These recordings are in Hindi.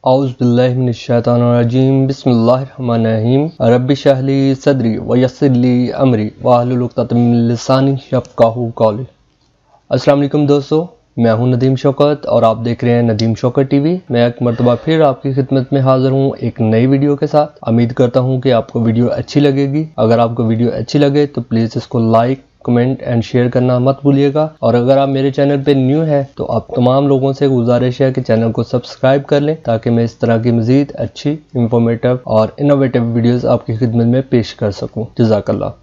औज़ुबिल्लाहिमिनश्शैतानिर्रजीम बिस्मिल्लाहिर्रहमानिर्रहीम रब्बि इश्रह ली सदरी व यस्सिर ली अमरी वाहलुल उक़दतम मिन लिसानी यफ़क़हू क़ौली। अस्सलाम वालेकुम दोस्तों, मैं हूं नदीम शौकत और आप देख रहे हैं नदीम शौकत टीवी। मैं एक मरतबा फिर आपकी खिदमत में हाजिर हूं एक नई वीडियो के साथ। उम्मीद करता हूं कि आपको वीडियो अच्छी लगेगी। अगर आपको वीडियो अच्छी लगे तो प्लीज़ इसको लाइक, कमेंट एंड शेयर करना मत भूलिएगा। और अगर आप मेरे चैनल पे न्यू है तो आप तमाम लोगों से गुजारिश है कि चैनल को सब्सक्राइब कर लें ताकि मैं इस तरह की मज़ीद अच्छी, इंफॉर्मेटिव और इनोवेटिव वीडियोस आपकी खिदमत में पेश कर सकूं। जज़ाकल्लाह।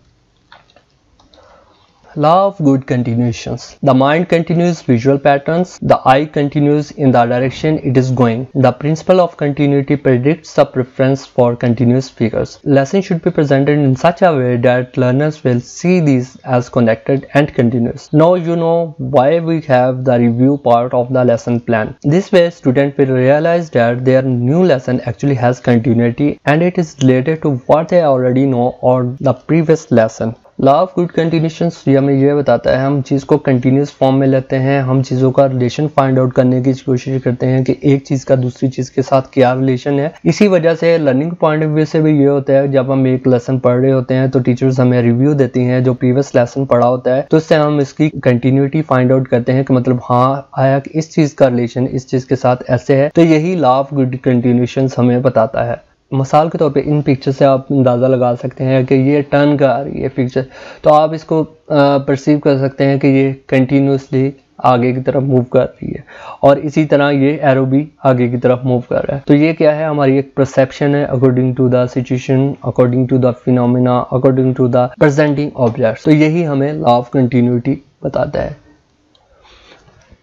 Law of good continuations. The mind continues visual patterns. The eye continues in the direction it is going. The principle of continuity predicts the preference for continuous figures. Lesson should be presented in such a way that learners will see these as connected and continuous. Now you know why we have the review part of the lesson plan. This way student will realize that their new lesson actually has continuity and it is related to what they already know or the previous lesson. Law of good continuations हमें यह बताता है, हम चीज़ को कंटिन्यूस फॉर्म में लेते हैं, हम चीज़ों का रिलेशन फाइंड आउट करने की कोशिश करते हैं कि एक चीज़ का दूसरी चीज़ के साथ क्या रिलेशन है। इसी वजह से लर्निंग पॉइंट ऑफ व्यू से भी ये होता है, जब हम एक लेसन पढ़ रहे होते हैं तो टीचर्स हमें रिव्यू देती हैं जो प्रीवियस लेसन पढ़ा होता है, तो इससे हम इसकी कंटिन्यूटी फाइंड आउट करते हैं कि मतलब हाँ आया कि इस चीज़ का रिलेशन इस चीज़ के साथ ऐसे है। तो यही लॉ ऑफ गुड कंटिन्यूशंस हमें बताता है। मिसाल के तौर पे इन पिक्चर से आप अंदाज़ा लगा सकते हैं कि ये टर्न कर रही है पिक्चर, तो आप इसको परसीव कर सकते हैं कि ये कंटिन्यूसली आगे की तरफ मूव कर रही है और इसी तरह ये एरो भी आगे की तरफ मूव कर रहा है। तो ये क्या है, हमारी एक परसेप्शन है according to the situation, according to the phenomena, according to the presenting objects. तो यही हमें लॉ ऑफ कंटिन्यूटी बताता है।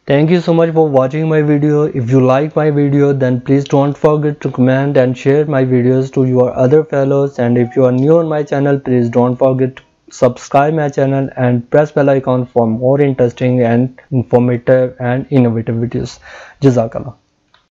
Thank you so much for watching my video. If you like my video then please don't forget to comment and share my videos to your other fellows, and if you are new on my channel please don't forget to subscribe my channel and press bell icon for more interesting and informative and innovative videos. Jazakallah.